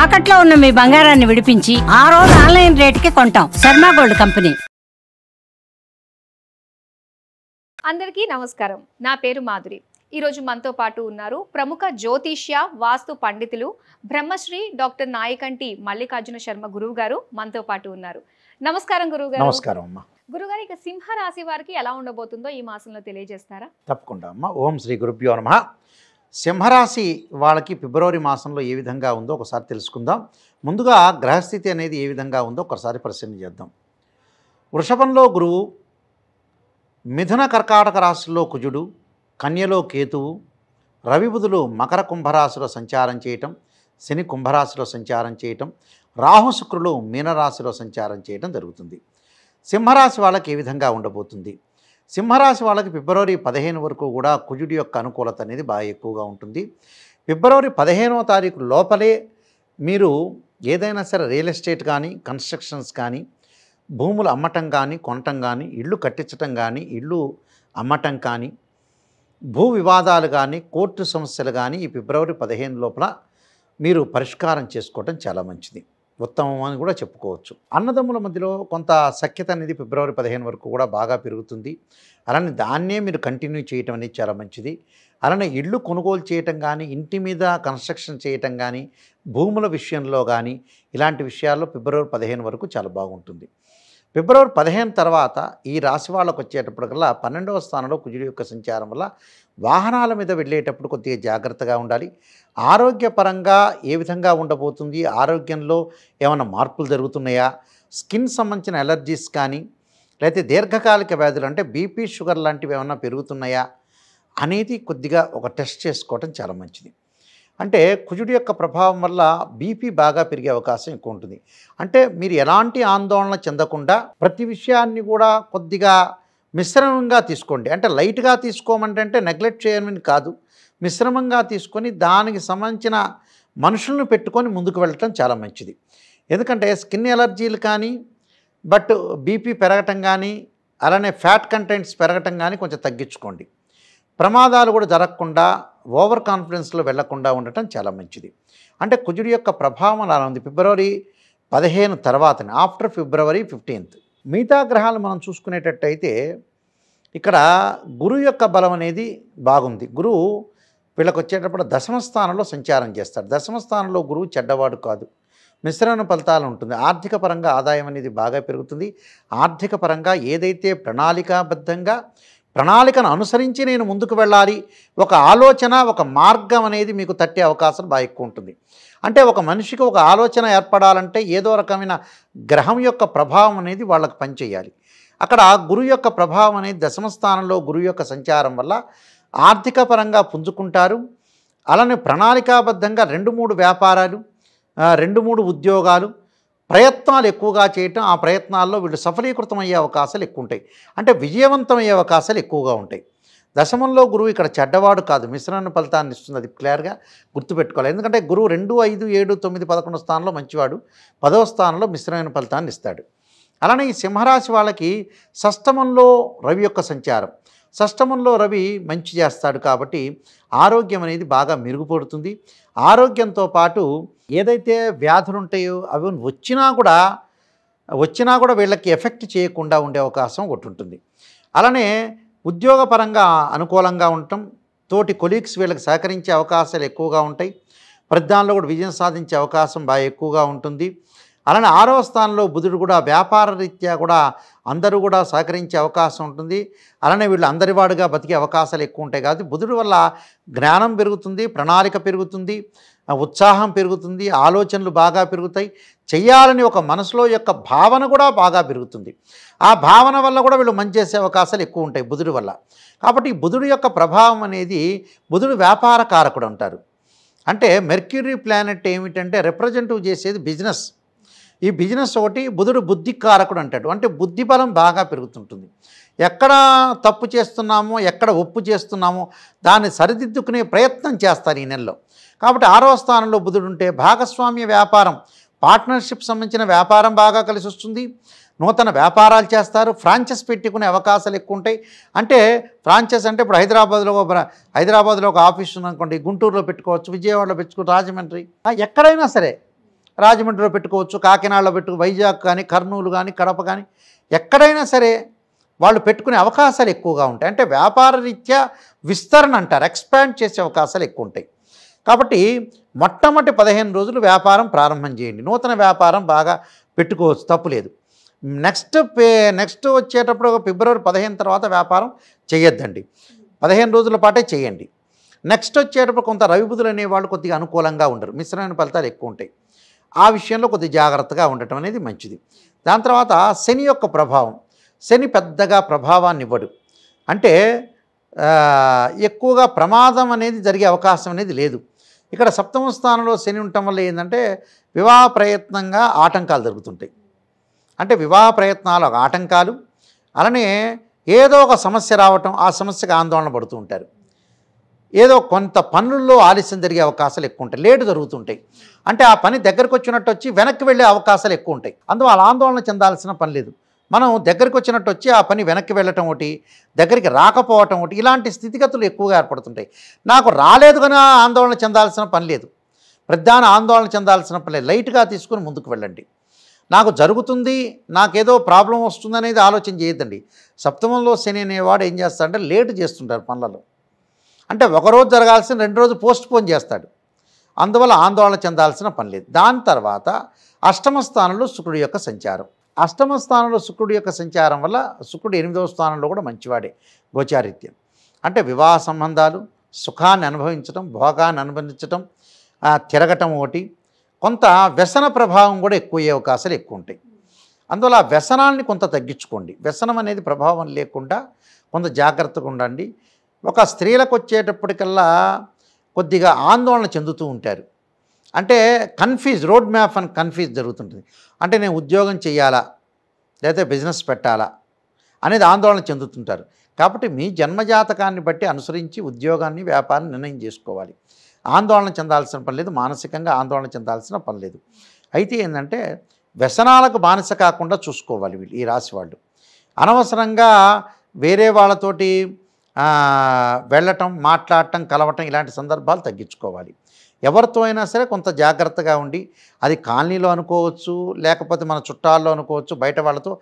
తాకట్లో ఉన్న మీ బంగారాన్ని విడిపించి ఆ రోజు ఆన్లైన్ రేటుకి కొంటాం. Sharma gold company. అందరికీ నమస్కారం. నా పేరు మాధురి. ఈరోజు మనతో పాటు ఉన్నారు ప్రముఖ జ్యోతిష్య వాస్తు పండితులు బ్రహ్మశ్రీ డాక్టర్ నాయకంటి మల్లికార్జున శర్మ గురువు గారు మనతో పాటు ఉన్నారు. నమస్కారం గురువు గారు. నమస్కారం అమ్మా. గురుగారు, ఇక సింహ రాశి వారికి ఎలా ఉండబోతుందో ఈ మాసంలో తెలియజేస్తారా? తప్పకుండా అమ్మా. ఓం శ్రీ గురుభ్యో నమః. సింహరాశి వాళ్ళకి ఫిబ్రవరి మాసంలో ఏ విధంగా ఉందో ఒకసారి తెలుసుకుందాం. ముందుగా గ్రహస్థితి అనేది ఏ విధంగా ఉందో ఒకసారి పరిశీలన చేద్దాం. వృషభంలో గురువు, మిథున కర్కాటక రాశుల్లో కుజుడు, కన్యలో కేతువు, రవి బుధులు మకర కుంభరాశిలో సంచారం చేయటం, శని కుంభరాశిలో సంచారం చేయటం, రాహు శుక్రులు మీనరాశిలో సంచారం చేయటం జరుగుతుంది. సింహరాశి వాళ్ళకి ఏ విధంగా ఉండబోతుంది? సింహరాశి వాళ్ళకి ఫిబ్రవరి 15 వరకు కూడా కుజుడి యొక్క అనుకూలత అనేది బాగా ఎక్కువగా ఉంటుంది. ఫిబ్రవరి 15వ తారీఖు లోపలే మీరు ఏదైనా సరే రియల్ ఎస్టేట్ కానీ, కన్స్ట్రక్షన్స్ కానీ, భూములు అమ్మటం కానీ, కొనటం కానీ, ఇళ్ళు కట్టించటం కానీ, ఇళ్ళు అమ్మటం కానీ, భూ వివాదాలు కానీ, కోర్టు సమస్యలు కానీ ఈ ఫిబ్రవరి 15 లోపల మీరు పరిష్కారం చేసుకోవటం చాలా మంచిది, ఉత్తమం అని కూడా చెప్పుకోవచ్చు. అన్నదమ్ముల మధ్యలో కొంత సఖ్యత అనేది ఫిబ్రవరి 15 వరకు కూడా బాగా పెరుగుతుంది. అలానే దాన్నే మీరు కంటిన్యూ చేయటం అనేది చాలా మంచిది. అలానే ఇళ్ళు కొనుగోలు చేయటం కానీ, ఇంటి మీద కన్స్ట్రక్షన్ చేయటం కానీ, భూముల విషయంలో కానీ ఇలాంటి విషయాల్లో ఫిబ్రవరి 15 వరకు చాలా బాగుంటుంది. ఫిబ్రవరి 15 తర్వాత ఈ రాశి వాళ్ళకు వచ్చేటప్పటికల్లా 12వ స్థానంలో కుజుడి యొక్క సంచారం వల్ల వాహనాల మీద వెళ్ళేటప్పుడు కొద్దిగా జాగ్రత్తగా ఉండాలి. ఆరోగ్యపరంగా ఏ విధంగా ఉండబోతుంది, ఆరోగ్యంలో ఏమైనా మార్పులు జరుగుతున్నాయా, స్కిన్ సంబంధించిన ఎలర్జీస్ కానీ, లేకపోతే దీర్ఘకాలిక వ్యాధులు అంటే బీపీ, షుగర్ లాంటివి ఏమైనా పెరుగుతున్నాయా అనేది కొద్దిగా ఒక టెస్ట్ చేసుకోవటం చాలా మంచిది. అంటే కుజుడి యొక్క ప్రభావం వల్ల బీపీ బాగా పెరిగే అవకాశం ఎక్కువ ఉంటుంది. అంటే మీరు ఎలాంటి ఆందోళన చెందకుండా ప్రతి విషయాన్ని కూడా కొద్దిగా మిశ్రమంగా తీసుకోండి. అంటే లైట్గా తీసుకోమంటే నెగ్లెక్ట్ చేయమని కాదు, మిశ్రమంగా తీసుకొని దానికి సంబంధించిన మనుషులను పెట్టుకొని ముందుకు వెళ్ళటం చాలా మంచిది. ఎందుకంటే స్కిన్ ఎలర్జీలు కానీ, బట్ బీపీ పెరగటం కానీ, అలానే ఫ్యాట్ కంటెంట్స్ పెరగటం కానీ కొంచెం తగ్గించుకోండి. ప్రమాదాలు కూడా జరగకుండా ఓవర్ కాన్ఫిడెన్స్లో వెళ్లకుండా ఉండటం చాలా మంచిది. అంటే కుజుడి యొక్క ప్రభావం అలా ఉంది ఫిబ్రవరి 15 తర్వాతనే, ఆఫ్టర్ ఫిబ్రవరి 15. మిగతా గ్రహాలు మనం చూసుకునేటట్టయితే ఇక్కడ గురువు యొక్క బలం అనేది బాగుంది. గురువు వీళ్ళకి వచ్చేటప్పుడు దశమ స్థానంలో సంచారం చేస్తాడు. దశమ స్థానంలో గురువు చెడ్డవాడు కాదు, మిశ్రమ ఫలితాలు ఉంటుంది. ఆర్థిక పరంగా ఆదాయం అనేది బాగా పెరుగుతుంది. ఆర్థిక పరంగా ఏదైతే ప్రణాళికాబద్ధంగా ప్రణాళికను అనుసరించి నేను ముందుకు వెళ్ళాలి, ఒక ఆలోచన, ఒక మార్గం అనేది మీకు తట్టే అవకాశం బాగా ఎక్కువ ఉంటుంది. అంటే ఒక మనిషికి ఒక ఆలోచన ఏర్పడాలంటే ఏదో రకమైన గ్రహం యొక్క ప్రభావం అనేది వాళ్ళకి పనిచేయాలి. అక్కడ గురువు యొక్క ప్రభావం అనేది దశమ స్థానంలో గురువు యొక్క సంచారం వల్ల ఆర్థిక పరంగా పుంజుకుంటారు. అలానే ప్రణాళికాబద్ధంగా 2-3 వ్యాపారాలు, 2-3 ఉద్యోగాలు, ప్రయత్నాలు ఎక్కువగా చేయటం, ఆ ప్రయత్నాల్లో వీళ్ళు సఫలీకృతమయ్యే అవకాశాలు ఎక్కువ ఉంటాయి. అంటే విజయవంతమయ్యే అవకాశాలు ఎక్కువగా ఉంటాయి. దశమంలో గురువు ఇక్కడ చెడ్డవాడు కాదు, మిశ్రమ ఫలితాన్ని ఇస్తుంది. అది క్లియర్గా గుర్తుపెట్టుకోవాలి. ఎందుకంటే గురువు 2, 5, 7, 9, 11 స్థానంలో మంచివాడు, 10వ స్థానంలో మిశ్రమైన ఫలితాన్ని ఇస్తాడు. అలానే ఈ సింహరాశి వాళ్ళకి షష్టమంలో రవి యొక్క సంచారం, షష్టమంలో రవి మంచి చేస్తాడు కాబట్టి ఆరోగ్యం అనేది బాగా మెరుగుపడుతుంది. ఆరోగ్యంతో పాటు ఏదైతే వ్యాధులు ఉంటాయో అవి వచ్చినా కూడా వీళ్ళకి ఎఫెక్ట్ చేయకుండా ఉండే అవకాశం ఒకటి ఉంటుంది. అలానే ఉద్యోగపరంగా అనుకూలంగా ఉండటం, తోటి కొలీగ్స్ వీళ్ళకి సహకరించే అవకాశాలు ఎక్కువగా ఉంటాయి. ప్రతిదానిలో కూడా విజయం సాధించే అవకాశం బాగా ఎక్కువగా ఉంటుంది. అలానే 6వ స్థానంలో బుధుడు కూడా వ్యాపార రీత్యా కూడా అందరూ కూడా సహకరించే అవకాశం ఉంటుంది. అలానే వీళ్ళు అందరివాడుగా బతికే అవకాశాలు ఎక్కువ ఉంటాయి. కాబట్టి బుధుడు వల్ల జ్ఞానం పెరుగుతుంది, ప్రణాళిక పెరుగుతుంది, ఉత్సాహం పెరుగుతుంది, ఆలోచనలు బాగా పెరుగుతాయి, చెయ్యాలని ఒక మనసులో యొక్క భావన కూడా బాగా పెరుగుతుంది. ఆ భావన వల్ల కూడా వీళ్ళు మంచి చేసే అవకాశాలు ఎక్కువ ఉంటాయి బుధుడి వల్ల. కాబట్టి బుధుడు యొక్క ప్రభావం అనేది, బుధుడు వ్యాపార కారకుడు అంటారు. అంటే మెర్క్యూరీ ప్లానెట్ ఏమిటంటే రిప్రజెంటివ్ చేసేది బిజినెస్. ఈ బిజినెస్ ఒకటి. బుధుడు బుద్ధి కారకుడు అంటాడు. అంటే బుద్ధి బలం బాగా పెరుగుతుంటుంది. ఎక్కడ తప్పు చేస్తున్నామో, ఎక్కడ ఒప్పు చేస్తున్నామో దాన్ని సరిదిద్దుకునే ప్రయత్నం చేస్తారు ఈ నెలలో. కాబట్టి 6వ స్థానంలో బుధుడు ఉంటే భాగస్వామ్య వ్యాపారం, పార్ట్నర్షిప్ సంబంధించిన వ్యాపారం బాగా కలిసి వస్తుంది. నూతన వ్యాపారాలు చేస్తారు, ఫ్రాంచైజ్ పెట్టుకునే అవకాశాలు ఎక్కువ ఉంటాయి. అంటే ఫ్రాంచైజ్ అంటే ఇప్పుడు హైదరాబాద్లో ఒక ఆఫీస్ ఉందనుకోండి, గుంటూరులో పెట్టుకోవచ్చు, విజయవాడలో పెట్టుకోవచ్చు, రాజమండ్రి, ఎక్కడైనా సరే రాజమండ్రిలో పెట్టుకోవచ్చు, కాకినాడలో వైజాగ్ కానీ, కర్నూలు కానీ, కడప కానీ, ఎక్కడైనా సరే వాళ్ళు పెట్టుకునే అవకాశాలు ఎక్కువగా ఉంటాయి. అంటే వ్యాపార రీత్యా విస్తరణ అంటారు, ఎక్స్పాండ్ చేసే అవకాశాలు ఎక్కువ ఉంటాయి. కాబట్టి మొట్టమొదటి 15 రోజులు వ్యాపారం ప్రారంభం చేయండి. నూతన వ్యాపారం బాగా పెట్టుకోవచ్చు, తప్పులేదు. నెక్స్ట్ వచ్చేటప్పుడు ఫిబ్రవరి 15 తర్వాత వ్యాపారం చేయొద్దండి, 15 రోజుల పాటే చేయండి. నెక్స్ట్ వచ్చేటప్పుడు కొంత రవిబుధులు అనేవాళ్ళు కొద్దిగా అనుకూలంగా ఉండరు, మిశ్రమైన ఫలితాలు ఎక్కువ ఉంటాయి. ఆ విషయంలో కొద్దిగా జాగ్రత్తగా ఉండటం అనేది మంచిది. దాని తర్వాత శని యొక్క ప్రభావం, శని పెద్దగా ప్రభావాన్ని ఇవ్వడు. అంటే ఎక్కువగా ప్రమాదం అనేది జరిగే అవకాశం అనేది లేదు. ఇక్కడ 7వ స్థానంలో శని ఉండటం వల్ల ఏంటంటే వివాహ ప్రయత్నంగా ఆటంకాలు జరుగుతుంటాయి. అంటే వివాహ ప్రయత్నాలు ఆటంకాలు, అలానే ఏదో ఒక సమస్య రావటం, ఆ సమస్యకు ఆందోళన పడుతూ ఉంటారు. ఏదో కొంత పనుల్లో ఆలస్యం జరిగే అవకాశాలు ఎక్కువ ఉంటాయి, లేటు జరుగుతుంటాయి. అంటే ఆ పని దగ్గరకు వచ్చినట్టు వచ్చి వెనక్కి వెళ్ళే అవకాశాలు ఎక్కువ ఉంటాయి. అందువల్ల ఆందోళన చెందాల్సిన పని లేదు. మనం దగ్గరికి వచ్చినట్టు వచ్చి ఆ పని వెనక్కి వెళ్ళటం ఒకటి, దగ్గరికి రాకపోవటం ఒకటి, ఇలాంటి స్థితిగతులు ఎక్కువగా ఏర్పడుతుంటాయి. నాకు రాలేదు కానీ ఆందోళన చెందాల్సిన పని లేదు, ప్రధాన ఆందోళన చెందాల్సిన పని లేదు. లైట్గా తీసుకుని ముందుకు వెళ్ళండి. నాకు జరుగుతుంది, నాకేదో ప్రాబ్లం వస్తుందనేది ఆలోచన చేయొద్దండి. 7వ శని అనేవాడు ఏం చేస్తాడంటే లేటు చేస్తుంటారు పనులలో. అంటే ఒకరోజు జరగాల్సిన 2 రోజులు పోస్ట్ పోన్ చేస్తాడు. అందువల్ల ఆందోళన చెందాల్సిన పని లేదు. దాని తర్వాత 8వ స్థానంలో శుక్రుడి యొక్క సంచారం. 8వ స్థానంలో శుక్రుడి యొక్క సంచారం వల్ల శుక్రుడు 8వ స్థానంలో కూడా మంచివాడే గోచారీత్యం. అంటే వివాహ సంబంధాలు, సుఖాన్ని అనుభవించడం, భోగాన్ని అనుభవించడం, తిరగటం ఒకటి, కొంత వ్యసన ప్రభావం కూడా ఎక్కువ అయ్యే అవకాశాలు ఎక్కువ ఉంటాయి. అందువల్ల ఆ వ్యసనాన్ని కొంత తగ్గించుకోండి. వ్యసనం అనేది ప్రభావం లేకుండా కొంత జాగ్రత్తగా ఉండండి. ఒక స్త్రీలకు వచ్చేటప్పటికల్లా కొద్దిగా ఆందోళన చెందుతూ ఉంటారు. అంటే రోడ్ మ్యాప్ అని కన్ఫ్యూజ్ జరుగుతుంటుంది. అంటే నేను ఉద్యోగం చేయాలా లేకపోతే బిజినెస్ పెట్టాలా అనేది ఆందోళన చెందుతుంటారు. కాబట్టి మీ జన్మజాతకాన్ని బట్టి అనుసరించి ఉద్యోగాన్ని, వ్యాపారాన్ని నిర్ణయం చేసుకోవాలి. ఆందోళన చెందాల్సిన పని లేదు, మానసికంగా ఆందోళన చెందాల్సిన పని లేదు. అయితే ఏంటంటే వ్యసనాలకు బానిస కాకుండా చూసుకోవాలి వీళ్ళు, ఈ రాశి వాళ్ళు. అనవసరంగా వేరే వాళ్ళతోటి వెళ్ళటం, మాట్లాడటం, కలవటం ఇలాంటి సందర్భాలు తగ్గించుకోవాలి. ఎవరితో అయినా సరే కొంత జాగ్రత్తగా ఉండి, అది కాలనీలో అనుకోవచ్చు, లేకపోతే మన చుట్టాల్లో అనుకోవచ్చు, బయట వాళ్ళతో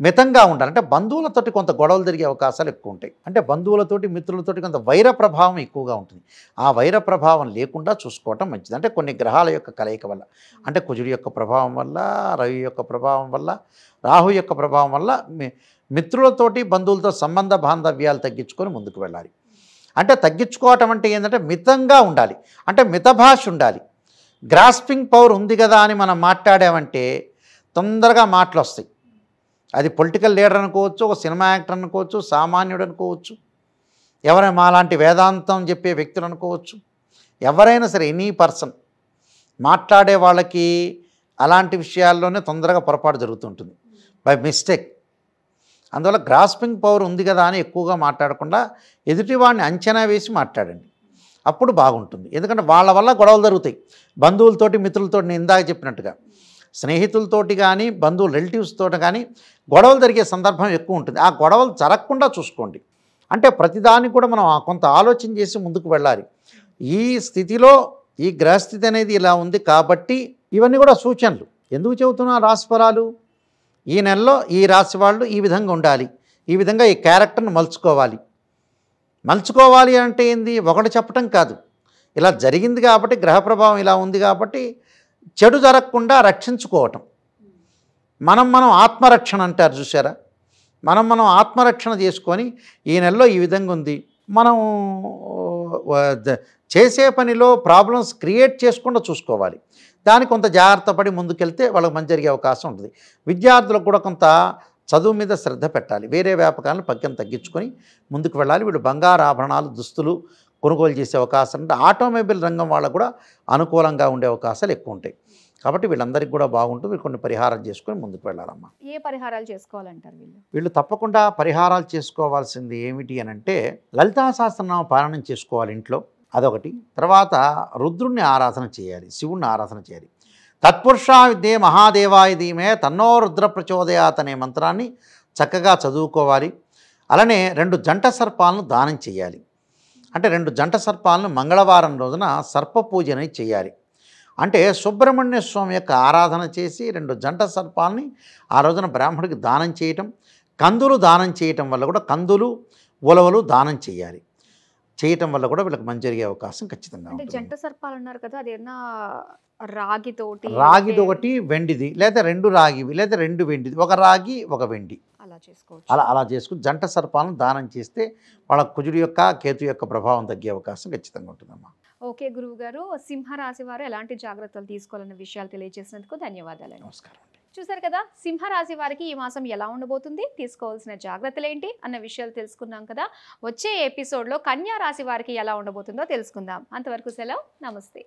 మితంగా ఉండాలి. అంటే బంధువులతోటి కొంత గొడవలు జరిగే అవకాశాలు ఎక్కువ ఉంటాయి. అంటే బంధువులతోటి, మిత్రులతోటి కొంత వైర ప్రభావం ఎక్కువగా ఉంటుంది. ఆ వైర ప్రభావం లేకుండా చూసుకోవటం మంచిది. అంటే కొన్ని గ్రహాల యొక్క కలయిక వల్ల, అంటే కుజుడి యొక్క ప్రభావం వల్ల, రవి యొక్క ప్రభావం వల్ల, రాహు యొక్క ప్రభావం వల్ల మిత్రులతోటి, బంధువులతో సంబంధ బాంధవ్యాలు తగ్గించుకొని ముందుకు వెళ్ళాలి. అంటే తగ్గించుకోవటం అంటే ఏంటంటే మితంగా ఉండాలి, అంటే మితభాష ఉండాలి. గ్రాస్పింగ్ పవర్ ఉంది కదా అని మనం మాట్లాడామంటే తొందరగా మాటలు వస్తాయి. అది పొలిటికల్ లీడర్ అనుకోవచ్చు, ఒక సినిమా యాక్టర్ అనుకోవచ్చు, సామాన్యుడు అనుకోవచ్చు, ఎవరైనా మాలాంటి వేదాంతం చెప్పే వ్యక్తులు అనుకోవచ్చు, ఎవరైనా సరే ఎనీ పర్సన్ మాట్లాడే వాళ్ళకి అలాంటి విషయాల్లోనే తొందరగా పొరపాటు జరుగుతుంటుంది బై మిస్టేక్. అందువల్ల గ్రాస్పింగ్ పవర్ ఉంది కదా అని ఎక్కువగా మాట్లాడకుండా ఎదుటివాడిని అంచనా వేసి మాట్లాడండి, అప్పుడు బాగుంటుంది. ఎందుకంటే వాళ్ళ వల్ల గొడవలు జరుగుతాయి. బంధువులతోటి, మిత్రులతోటి, నేను ఇందాక చెప్పినట్టుగా స్నేహితులతోటి కానీ, రిలేటివ్స్ తోటి కానీ గొడవలు జరిగే సందర్భం ఎక్కువ ఉంటుంది. ఆ గొడవలు జరగకుండా చూసుకోండి. అంటే ప్రతిదానికి కూడా మనం కొంత ఆలోచన చేసి ముందుకు వెళ్ళాలి. ఈ స్థితిలో ఈ గ్రహస్థితి అనేది ఇలా ఉంది కాబట్టి ఇవన్నీ కూడా సూచనలు. ఎందుకు చెబుతున్నా రాశిఫలాలు? ఈ నెలలో ఈ రాశి వాళ్ళు ఈ విధంగా ఉండాలి, ఈ విధంగా ఈ క్యారెక్టర్ను మలుచుకోవాలి అంటే ఏంది, ఒకటి చెప్పటం కాదు, ఇలా జరిగింది కాబట్టి, గ్రహ ప్రభావం ఇలా ఉంది కాబట్టి చెడు జరగకుండా రక్షించుకోవటం. మనం ఆత్మరక్షణ అంటారు చూసారా, మనం ఆత్మరక్షణ చేసుకొని ఈ నెలలో ఈ విధంగా ఉంది, మనం చేసే పనిలో ప్రాబ్లమ్స్ క్రియేట్ చేసుకుండా చూసుకోవాలి. దానికి కొంత జాగ్రత్త పడి ముందుకెళ్తే వాళ్ళకి మంచి జరిగే అవకాశం ఉంటుంది. విద్యార్థులకు కూడా కొంత చదువు మీద శ్రద్ధ పెట్టాలి. వేరే వ్యాపకాలను పక్కన తగ్గించుకొని ముందుకు వెళ్ళాలి. వీళ్ళు బంగారు ఆభరణాలు, దుస్తులు కొనుగోలు చేసే అవకాశం ఉంటే ఆటోమొబైల్ రంగం వాళ్ళకు కూడా అనుకూలంగా ఉండే అవకాశాలు ఎక్కువ ఉంటాయి. కాబట్టి వీళ్ళందరికీ కూడా బాగుంటుంది. కొన్ని పరిహారాలు చేసుకొని ముందుకు వెళ్ళాలమ్మా. ఏ పరిహారాలు చేసుకోవాలంటారు వీళ్ళు తప్పకుండా పరిహారాలు చేసుకోవాల్సింది ఏమిటి అని అంటే లలితా సహస్రనామ పారాయణం చేసుకోవాలి ఇంట్లో, అదొకటి. తర్వాత రుద్రుణ్ణి ఆరాధన చేయాలి, శివుణ్ణి ఆరాధన చేయాలి. తత్పురుషా విద్యే మహాదేవాయ ధీమే తన్నో రుద్ర ప్రచోదయాత్ అనే మంత్రాన్ని చక్కగా చదువుకోవాలి. అలానే 2 జంట సర్పాలను దానం చేయాలి. అంటే 2 జంట సర్పాలను మంగళవారం రోజున సర్ప పూజ అనేది చేయాలి. అంటే సుబ్రహ్మణ్య స్వామి యొక్క ఆరాధన చేసి 2 జంట సర్పాలని ఆ రోజున బ్రాహ్మడికి దానం చేయటం, కందులు దానం చేయటం వల్ల కూడా కందులు ఉలవలు దానం చేయాలి. చేయటం వల్ల కూడా వీళ్ళకి మంచి జరిగే అవకాశం ఖచ్చితంగా అంటే ఉంటుంది. జంట సర్పాలు అన్నారు కదా, అదేనా రాగితోటి రాగిది ఒకటి, వెండిది, లేదా 2 రాగివి, లేదా 2 వెండిది, ఒక రాగి ఒక వెండి, అలా చేసుకోవచ్చు. అలా చేసుకుని జంట సర్పాలను దానం చేస్తే వాళ్ళ కుజుడి యొక్క కేతు యొక్క ప్రభావం తగ్గే అవకాశం ఖచ్చితంగా ఉంటుందమ్మా. ఓకే గురువు గారు, సింహరాశి వారు ఎలాంటి జాగ్రత్తలు తీసుకోవాలన్న విషయాలు తెలియజేసినందుకు ధన్యవాదాలండి. నమస్కారం. చూసారు కదా, సింహరాశి వారికి ఈ మాసం ఎలా ఉండబోతుంది, తీసుకోవాల్సిన జాగ్రత్తలు ఏంటి అన్న విషయాలు తెలుసుకున్నాం కదా. వచ్చే ఎపిసోడ్లో కన్యా రాశి వారికి ఎలా ఉండబోతుందో తెలుసుకుందాం. అంతవరకు సెలవు, నమస్తే.